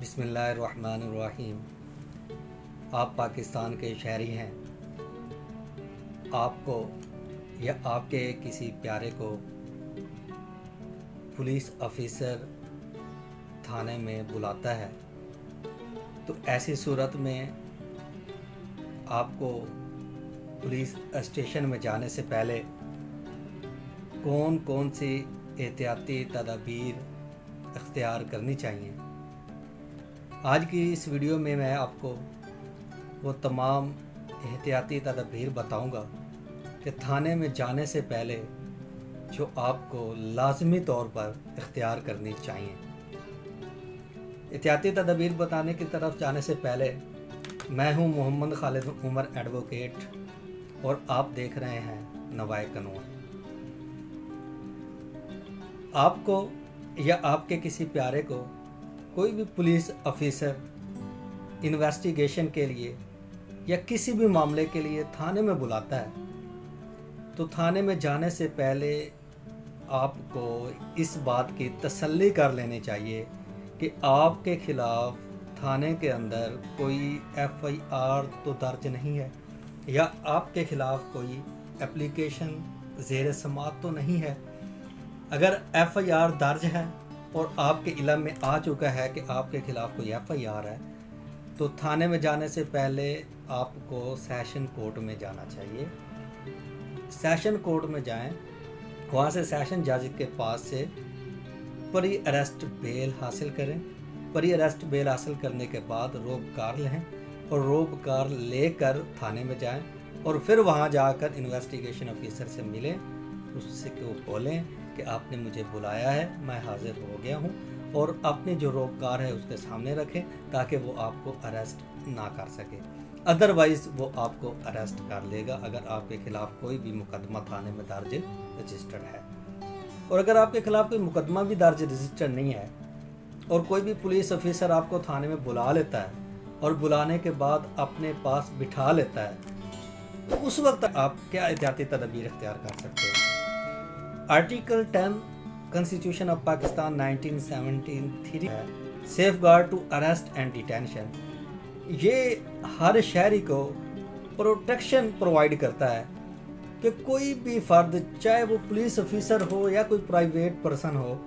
बिस्मिल्लाहिर्रहमानिर्रहीम। आप पाकिस्तान के शहरी हैं। आपको या आपके किसी प्यारे को पुलिस ऑफिसर थाने में बुलाता है, तो ऐसी सूरत में आपको पुलिस स्टेशन में जाने से पहले कौन कौन सी एहतियाती तदाबीर इख्तियार करनी चाहिए। आज की इस वीडियो में मैं आपको वो तमाम एहतियाती तदाबीर बताऊंगा कि थाने में जाने से पहले जो आपको लाजमी तौर पर इख्तियार करनी चाहिए। एहतियाती तदाबीर बताने की तरफ जाने से पहले मैं हूं मोहम्मद खालिद उमर एडवोकेट और आप देख रहे हैं नवाए कानून। आपको या आपके किसी प्यारे को कोई भी पुलिस ऑफिसर इन्वेस्टिगेशन के लिए या किसी भी मामले के लिए थाने में बुलाता है, तो थाने में जाने से पहले आपको इस बात की तसल्ली कर लेनी चाहिए कि आपके खिलाफ थाने के अंदर कोई FIR तो दर्ज नहीं है या आपके खिलाफ कोई एप्लीकेशन ज़ेर समाअत तो नहीं है। अगर FIR दर्ज है और आपके इल्म में आ चुका है कि आपके खिलाफ कोई FIR है, तो थाने में जाने से पहले आपको सेशन कोर्ट में जाना चाहिए। सेशन कोर्ट में जाएं, वहाँ से सेशन जज के पास से प्री अरेस्ट बेल हासिल करें। प्री अरेस्ट बेल हासिल करने के बाद रोबकार लें और रोबकार लेकर थाने में जाएं और फिर वहाँ जाकर इन्वेस्टिगेशन ऑफिसर से मिलें, उससे को बोलें कि आपने मुझे बुलाया है, मैं हाजिर हो गया हूँ, और अपनी जो रोबकार है उसके सामने रखें ताकि वो आपको अरेस्ट ना कर सके। अदरवाइज़ वो आपको अरेस्ट कर लेगा अगर आपके खिलाफ कोई भी मुकदमा थाने में दर्ज रजिस्टर्ड है। और अगर आपके खिलाफ कोई मुकदमा भी दर्ज रजिस्टर्ड नहीं है और कोई भी पुलिस ऑफिसर आपको थाने में बुला लेता है और बुलाने के बाद अपने पास बिठा लेता है, तो उस वक्त आप क्या एहतियाती तदबीर इख्तियार कर सकते हैं। आर्टिकल 10 कॉन्स्टिट्यूशन ऑफ पाकिस्तान 1973 है, safeguard to arrest and detention. ये हर शहरी को प्रोटेक्शन प्रोवाइड करता है कि कोई भी फ़र्द, चाहे वो पुलिस ऑफिसर हो या कोई प्राइवेट पर्सन हो,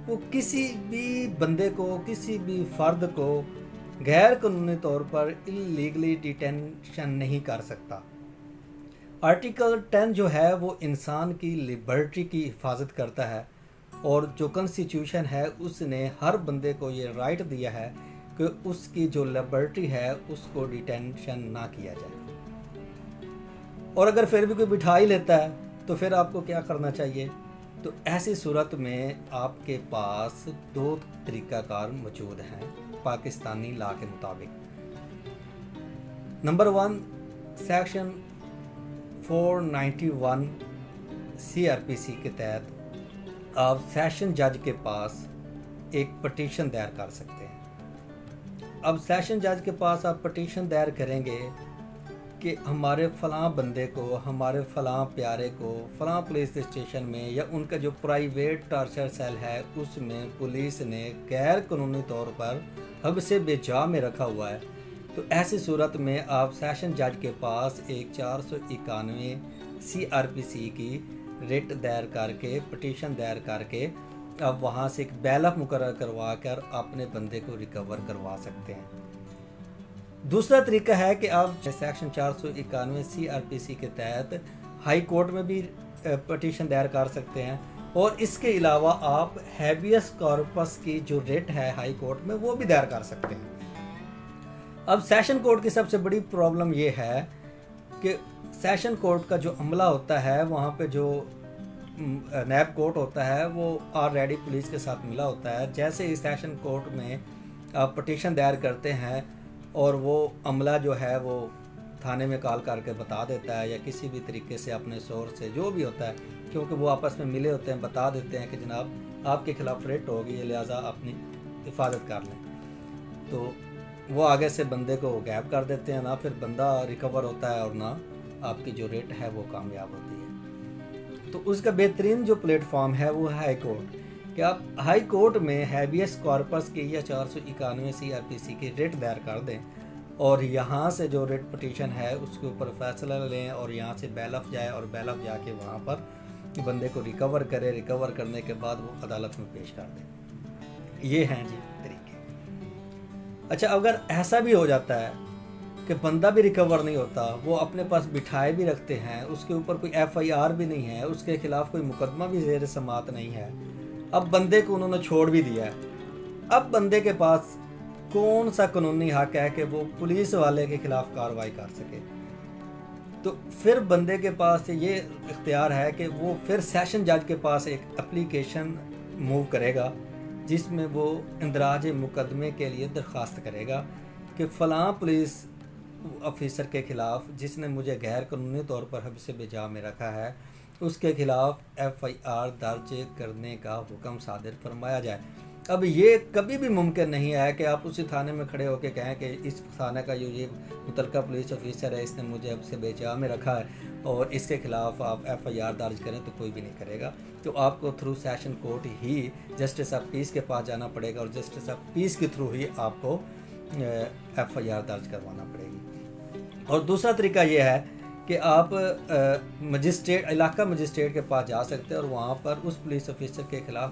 वो किसी भी बंदे को, किसी भी फ़र्द को गैर कानूनी तौर पर इलीगली डिटेंशन नहीं कर सकता। आर्टिकल 10 जो है वो इंसान की लिबर्टी की हिफाजत करता है और जो कॉन्स्टिट्यूशन है उसने हर बंदे को ये राइट दिया है कि उसकी जो लिबर्टी है उसको डिटेंशन ना किया जाए। और अगर फिर भी कोई बिठा ही लेता है तो फिर आपको क्या करना चाहिए। तो ऐसी सूरत में आपके पास दो तरीक़ाकार मौजूद हैं पाकिस्तानी लॉ के मुताबिक। नंबर 1, सेक्शन 491 CRPC के तहत आप सेशन जज के पास एक पटिशन दायर कर सकते हैं। अब सेशन जज के पास आप पटिशन दायर करेंगे कि हमारे फ़लाँ बंदे को, हमारे फ़लाँ प्यारे को फ़लाँ पुलिस स्टेशन में या उनका जो प्राइवेट टॉर्चर सेल है उसमें पुलिस ने गैर कानूनी तौर पर हब्से बेजा में रखा हुआ है। तो ऐसी सूरत में आप सेशन जज के पास एक 491 CRPC की रिट दायर करके, पटिशन दायर करके आप वहाँ से एक बैलफ मुकर्रर करवा कर अपने बंदे को रिकवर करवा सकते हैं। दूसरा तरीका है कि आप सेक्शन 491 CRPC के तहत हाई कोर्ट में भी पटिशन दायर कर सकते हैं और इसके अलावा आप हैबियस कॉर्पस की जो रिट है हाई कोर्ट में वो भी दायर कर सकते हैं। अब सेशन कोर्ट की सबसे बड़ी प्रॉब्लम ये है कि सेशन कोर्ट का जो अमला होता है, वहाँ पे जो नैब कोर्ट होता है वो ऑलरेडी पुलिस के साथ मिला होता है। जैसे ही सेशन कोर्ट में आप पटिशन दायर करते हैं और वो अमला जो है वो थाने में कॉल करके बता देता है या किसी भी तरीके से अपने सोर्स से जो भी होता है, क्योंकि वो आपस में मिले होते हैं, बता देते हैं कि जनाब आपके खिलाफ रिट होगी, लिहाजा अपनी हिफाजत कर लें, तो वो आगे से बंदे को गैप कर देते हैं। ना फिर बंदा रिकवर होता है और ना आपकी जो रेट है वो कामयाब होती है। तो उसका बेहतरीन जो प्लेटफॉर्म है वो है हाई कोर्ट, کہ آپ ہائی کورٹ میں ہیبیس کارپس کی یا 491 CRPC کی ریٹ دائر کر دیں اور یہاں سے جو ریٹ پٹیشن ہے اس کے اوپر فیصلہ لیں اور یہاں سے بیل آف جائے اور بیل آف جا کے وہاں پر بندے کو ریکور کرے، ریکور کرنے کے بعد وہ عدالت میں پیش کر دیں. یہ ہیں جی طریقے. اچھا، اگر ایسا بھی ہو جاتا ہے کہ بندہ بھی ریکور نہیں ہوتا، وہ اپنے پاس بٹھائے بھی رکھتے ہیں، اس کے اوپر کوئی FIR بھی نہیں ہے، اس کے خلاف کوئی مقدمہ بھی زیر سماعت نہیں ہے، اب بندے کو انہوں نے چھوڑ بھی دیا ہے، اب بندے کے پاس کون سا قانونی حق ہے کہ وہ پولیس والے کے خلاف کارروائی کر سکے؟ تو پھر بندے کے پاس یہ اختیار ہے کہ وہ پھر سیشن جج کے پاس ایک اپلیکیشن موو کرے گا جس میں وہ اندراج مقدمے کے لیے درخواست کرے گا کہ فلاں پولیس آفیسر کے خلاف جس نے مجھے غیر قانونی طور پر حبس بجا میں رکھا ہے اس کے خلاف FIR درج کرنے کا حکم صادر فرمایا جائے. اب یہ کبھی بھی ممکن نہیں ہے کہ آپ اسی تھانے میں کھڑے ہو کے کہیں کہ اس تھانے کا جو یہ متعلقہ پولیس آفیسر ہے اس نے مجھے حبس بجا میں رکھا ہے اور اس کے خلاف آپ FIR درج کریں، تو کوئی بھی نہیں کرے گا. تو آپ کو through session court he justice of peace کے پاس جانا پڑے گا اور جسٹس آف پیس کے تھرو ہی آپ کو FIR درج کروانا پڑے گی. اور دوسرا طریقہ یہ ہے کہ آپ مجسٹریٹ، علاقہ مجسٹریٹ کے پاس جا سکتے ہیں اور وہاں پر اس پولیس آفیسر کے خلاف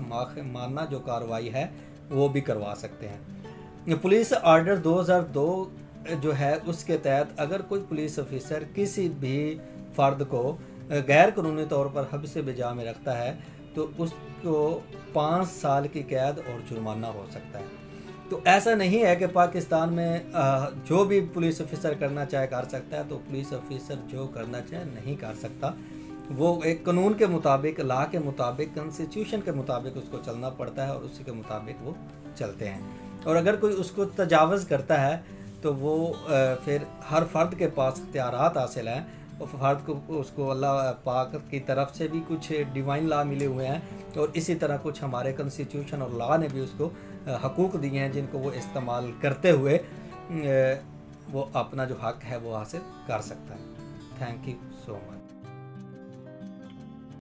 ماننا جو کارروائی ہے وہ بھی کروا سکتے ہیں. پولیس آرڈر 2002 جو ہے اس کے تحت اگر کوئی پولیس آفیسر کسی بھی فرد کو غیر قانونی طور پر حبس بجا میں رکھتا ہے تو اس کو 5 سال کی قید اور جرمانہ ہو سکتا ہے. تو ایسا نہیں ہے کہ پاکستان میں جو بھی پولیس آفیسر کرنا چاہے کر سکتا ہے، تو پولیس آفیسر جو کرنا چاہے نہیں کر سکتا. وہ ایک قانون کے مطابق، لا کے مطابق، کنسٹیٹیوشن کے مطابق اس کو چلنا پڑتا ہے اور اسی کے مطابق وہ چلتے ہیں. اور اگر کوئی اس کو تجاوز کرتا ہے تو وہ پھر ہر فرد کے پاس اختیارات حاصل ہیں اور فرد کو اس کو اللہ پاک کی طرف سے بھی کچھ ڈیوائن لا ملے ہوئے ہیں اور اسی طرح کچھ ہمارے کنسٹیٹیوشن اور لا نے بھی اس کو حقوق دیے ہیں جن کو وہ استعمال کرتے ہوئے وہ اپنا جو حق ہے وہ حاصل کر سکتا ہے. Thank you so much.